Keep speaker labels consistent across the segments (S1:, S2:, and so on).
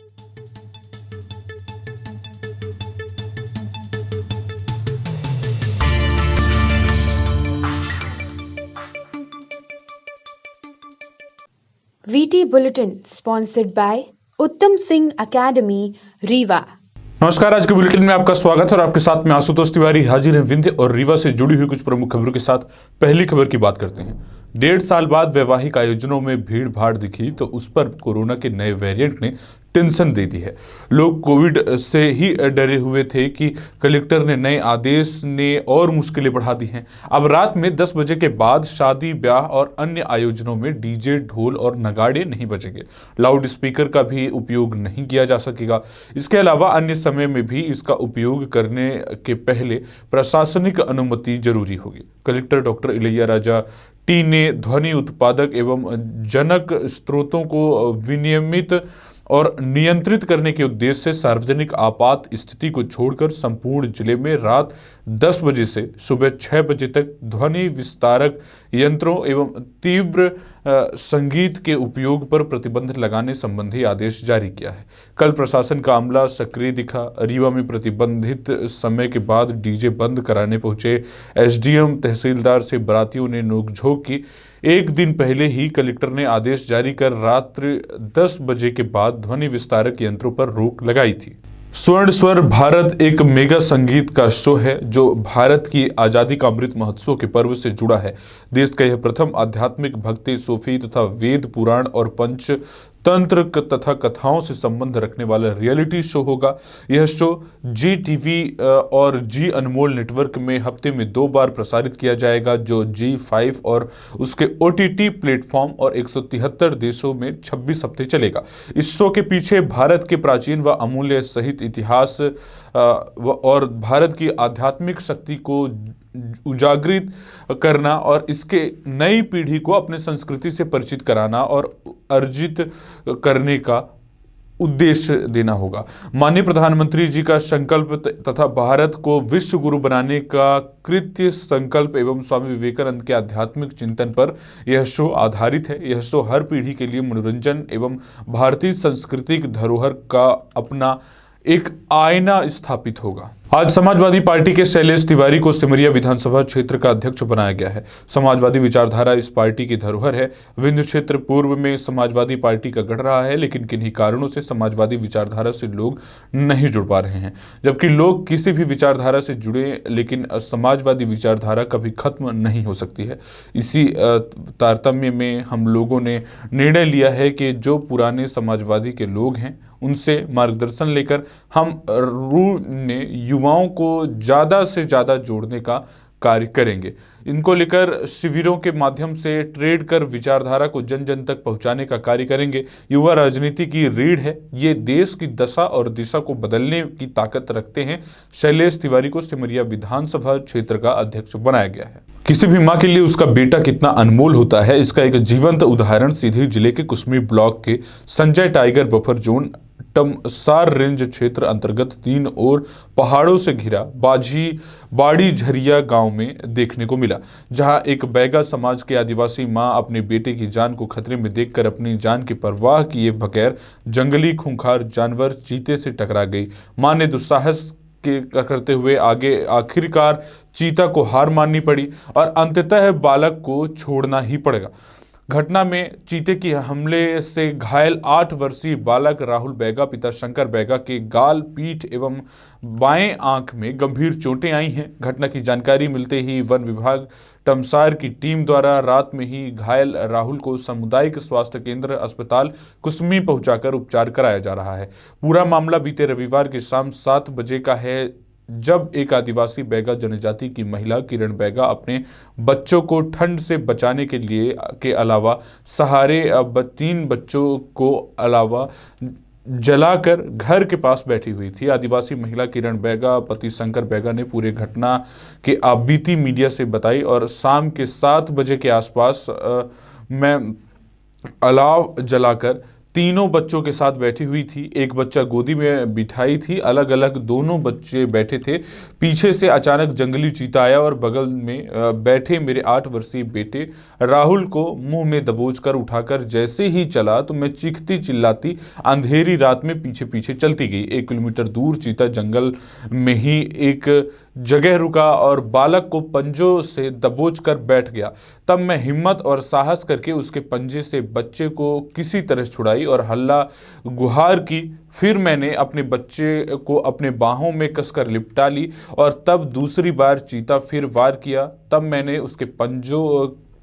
S1: VT Bulletin sponsored by उत्तम Singh academy Rewa.
S2: नमस्कार, आज के बुलेटिन में आपका स्वागत है और आपके साथ में आशुतोष तिवारी हाजिर हैं विंध्य और रीवा से जुड़ी हुई कुछ प्रमुख खबरों के साथ। पहली खबर की बात करते हैं। 1.5 साल बाद वैवाहिक आयोजनों में भीड़ भाड़ दिखी तो उस पर कोरोना के नए वेरिएंट ने टेंशन दे दी है। लोग कोविड से ही डरे हुए थे कि कलेक्टर ने नए आदेश ने और मुश्किलें बढ़ा दी हैं। अब रात में 10 बजे के बाद शादी, ब्याह और अन्य आयोजनों में डीजे, ढोल और नगाड़े नहीं बजेंगे। लाउड स्पीकर का भी उपयोग नहीं किया जा सकेगा। इसके अलावा अन्य समय में भी इसका उपयोग करने के पहले प्रशासनिक अनुमति जरूरी होगी। Collector doctor Ilaiya Raja T ने ध्वनि उत्पादक एवं जनक स्रोतों को विनियमित और नियंत्रित करने के उद्देश्य से सार्वजनिक आपात स्थिति को छोड़कर संपूर्ण जिले में रात 10 बजे से सुबह 6 बजे तक ध्वनि विस्तारक यंत्रों एवं तीव्र संगीत के उपयोग पर प्रतिबंध लगाने संबंधी आदेश जारी किया है। कल प्रशासन का अमला सक्रिय दिखा। रीवा में प्रतिबंधित समय के बाद डीजे बंद कराने पहुंचे एसडीएम तहसीलदार से बारातियों ने नोकझोंक की। एक दिन पहले ही कलेक्टर ने आदेश जारी कर रात्रि 10 बजे के बाद ध्वनि विस्तारक यंत्रों पर रोक लगाई थी। स्वर्ण स्वर भारत एक मेगा संगीत का शो है जो भारत की आजादी का अमृत महोत्सव के पर्व से जुड़ा है। देश का यह प्रथम आध्यात्मिक, भक्ति, सूफी तथा वेद, पुराण और पंच तंत्र तथा कथाओं से संबंध रखने वाला रियलिटी शो होगा। यह शो जी टीवी और जी अनमोल नेटवर्क में हफ्ते में 2 बार प्रसारित किया जाएगा, जो जी5 और उसके ओटीटी प्लेटफॉर्म और 173 देशों में 26 हफ्ते चलेगा। इस शो के पीछे भारत के प्राचीन व अमूल्य सहित इतिहास और भारत की आध्यात्मिक शक्ति को उजागरित करना और इसके नई पीढ़ी को अपने संस्कृति से परिचित कराना और अर्जित करने का उद्देश्य देना होगा। माननीय प्रधानमंत्री जी का संकल्प तथा भारत को विश्व गुरु बनाने का कृत्य संकल्प एवं स्वामी विवेकानंद के आध्यात्मिक चिंतन पर यह शो आधारित है। यह शो हर पीढ़ी के लिए मनोरंजन एवं भारतीय सांस्कृतिक धरोहर का अपना एक आईना स्थापित होगा। आज समाजवादी पार्टी के शैलेश तिवारी को सिमरिया विधानसभा क्षेत्र का अध्यक्ष बनाया गया है। समाजवादी विचारधारा इस पार्टी की धरोहर है। विंध्य क्षेत्र पूर्व में समाजवादी पार्टी का गढ़ रहा है, लेकिन किन्हीं कारणों से समाजवादी विचारधारा से लोग नहीं जुड़ पा रहे हैं। जबकि लोग किसी भी विचारधारा से जुड़े, लेकिन समाजवादी विचारधारा कभी खत्म नहीं हो सकती है। इसी तारतम्य में हम लोगों ने निर्णय लिया है कि जो पुराने समाजवादी के लोग हैं उनसे मार्गदर्शन लेकर हम ने युवाओं को ज़्यादा से ज़्यादा जोड़ने का कार्य करेंगे। इनको लेकर शिविरों के माध्यम से ट्रेड कर विचारधारा को जन जन तक पहुंचाने का कार्य करेंगे। युवा राजनीति की रीढ़ है। ये देश की दशा और दिशा को बदलने की ताकत रखते हैं। शैलेश तिवारी को सिमरिया विधानसभा क्षेत्र का अध्यक्ष बनाया गया है। किसी भी मां के लिए उसका बेटा कितना अनमोल होता है, इसका एक जीवंत उदाहरण सीधी जिले के कुसमी ब्लॉक के Sanjay tiger buffer zone Tamsar range क्षेत्र अंतर्गत 3 ओर पहाड़ों से घिरा बाड़ी झरिया गांव में देखने को मिला, जहां एक बैगा समाज के आदिवासी मां अपने बेटे की जान को खतरे में देखकर अपनी जान की परवाह किए बगैर जंगली खूंखार जानवर चीते से टकरा गई। मां ने दुस्साहस करते हुए आखिरकार चीता को हार माननी पड़ी और अंततः बालक को छोड़ना ही पड़ेगा। घटना में चीते की हमले से घायल 8 वर्षीय बालक राहुल बैगा पिता शंकर बैगा के गाल, पीठ एवं बाएं आंख में गंभीर चोटें आई हैं। घटना की जानकारी मिलते ही वन विभाग टमसार की टीम द्वारा रात में ही घायल राहुल को सामुदायिक स्वास्थ्य केंद्र अस्पताल कुसमी पहुंचाकर उपचार कराया जा रहा है। पूरा मामला बीते रविवार की शाम 7 बजे का है, जब एक आदिवासी बैगा जनजाति की महिला किरण बैगा अपने बच्चों को ठंड से बचाने के अलावा सहारे 3 बच्चों को अलावा जलाकर घर के पास बैठी हुई थी। आदिवासी महिला किरण बैगा पति शंकर बैगा ने पूरे घटना के बीती मीडिया से बताई और शाम के 7 बजे के आसपास मैं अलाव जलाकर तीनों बच्चों के साथ बैठी हुई थी। एक बच्चा गोदी में बिठाई थी, अलग अलग दोनों बच्चे बैठे थे। पीछे से अचानक जंगली चीता आया और बगल में बैठे मेरे 8 वर्षीय बेटे राहुल को मुंह में दबोच कर उठाकर जैसे ही चला तो मैं चीखती चिल्लाती अंधेरी रात में पीछे पीछे चलती गई। 1 किलोमीटर दूर चीता जंगल में ही एक जगह रुका और बालक को पंजों से दबोच कर बैठ गया। तब मैं हिम्मत और साहस करके उसके पंजे से बच्चे को किसी तरह छुड़ाई और हल्ला गुहार की। फिर मैंने अपने बच्चे को अपने बाहों में कसकर लिपटा ली और तब दूसरी बार चीता फिर वार किया। तब मैंने उसके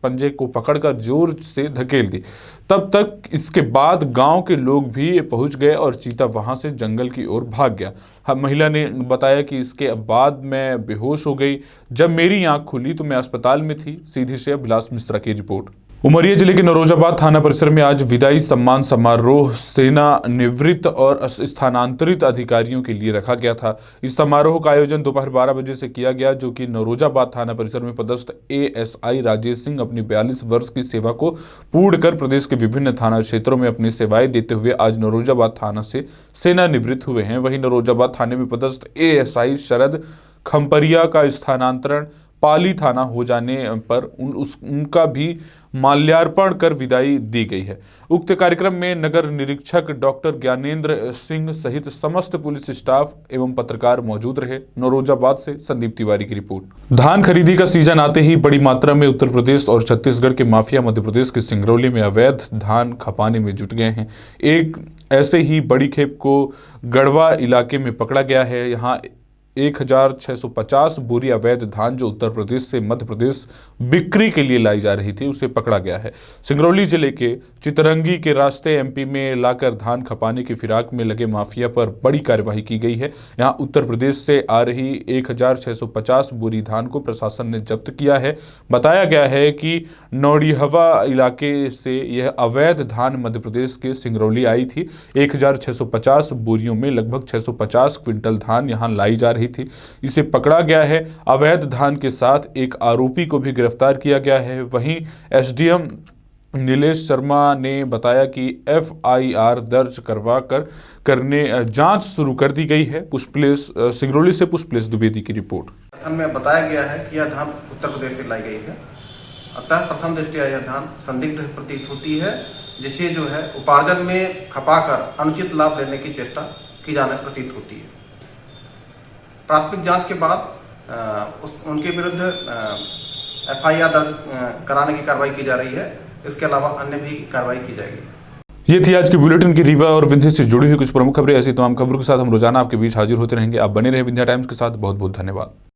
S2: पंजे को पकड़कर जोर से धकेल दी। तब तक इसके बाद गांव के लोग भी पहुंच गए और चीता वहां से जंगल की ओर भाग गया। महिला ने बताया कि इसके बाद मैं बेहोश हो गई। जब मेरी आंख खुली तो मैं अस्पताल में थी। सीधी से अभिलाष मिश्रा की रिपोर्ट। उमरिया जिले के नौरोजाबाद थाना परिसर में आज विदाई सम्मान समारोह सेना निवृत्त और स्थानांतरित अधिकारियों के लिए रखा गया था। इस समारोह का आयोजन दोपहर 12 बजे से किया गया, जो कि नौरोजाबाद थाना परिसर में पदस्थ एएसआई राजेश सिंह अपनी 42 वर्ष की सेवा को पूर्ण कर प्रदेश के विभिन्न थाना क्षेत्रों में अपनी सेवाएं देते हुए आज नौरोजाबाद थाना से सेना निवृत्त हुए हैं। वहीं नौरोजाबाद थाने में पदस्थ एएसआई शरद खम्परिया का स्थानांतरण पाली थाना हो जाने पर उनका भी माल्यार्पण कर विदाई दी गई है। उक्त कार्यक्रम में नगर निरीक्षक डॉक्टर ज्ञानेंद्र सिंह सहित समस्त पुलिस स्टाफ एवं पत्रकार मौजूद रहे। नौरोजाबाद से संदीप तिवारी की रिपोर्ट। धान खरीदी का सीजन आते ही बड़ी मात्रा में उत्तर प्रदेश और छत्तीसगढ़ के माफिया मध्य प्रदेश के सिंगरौली में अवैध धान खपाने में जुट गए हैं। एक ऐसे ही बड़ी खेप को गढ़वा इलाके में पकड़ा गया है। यहाँ 1650 बोरी अवैध धान जो उत्तर प्रदेश से मध्य प्रदेश बिक्री के लिए लाई जा रही थी उसे पकड़ा गया है। सिंगरौली जिले के चितरंगी के रास्ते एमपी में लाकर धान खपाने की फिराक में लगे माफिया पर बड़ी कार्यवाही की गई है। यहां उत्तर प्रदेश से आ रही 1650 बोरी धान को प्रशासन ने जब्त किया है। बताया गया है कि नौड़ीहवा इलाके से यह अवैध धान मध्य प्रदेश के सिंगरौली आई थी। 1650 बोरियों में लगभग 650 क्विंटल धान यहां लाई जा रही थी। इसे पकड़ा गया है। अवैध धान के साथ एक आरोपी को भी गिरफ्तार किया गया है। वहीं एसडीएम नीलेश शर्मा ने बताया कि एफआईआर दर्ज करने जांच शुरू कर दी गई है। सिंगरौली से पुष्पलेश द्विवेदी की रिपोर्ट।
S3: कथन में बताया गया है कि यह धान उत्तर प्रदेश से लाई गई है, अतः प्रथम दृष्टया यह धान संदिग्ध प्रतीत होती है, जिसे जो है उपार्जन में खपाकर अनुचित लाभ लेने की चेष्टा की जाने प्रतीत होती है। प्राथमिक जांच के बाद उनके विरुद्ध एफआईआर दर्ज कराने की कार्रवाई की जा रही है। इसके अलावा अन्य भी कार्रवाई की जाएगी।
S2: ये थी आज के बुलेटिन की रीवा और विंध्य से जुड़ी हुई कुछ प्रमुख खबरें। ऐसी तमाम खबरों के साथ हम रोजाना आपके बीच हाजिर होते रहेंगे। आप बने रहे विंध्या टाइम्स के साथ। बहुत बहुत धन्यवाद।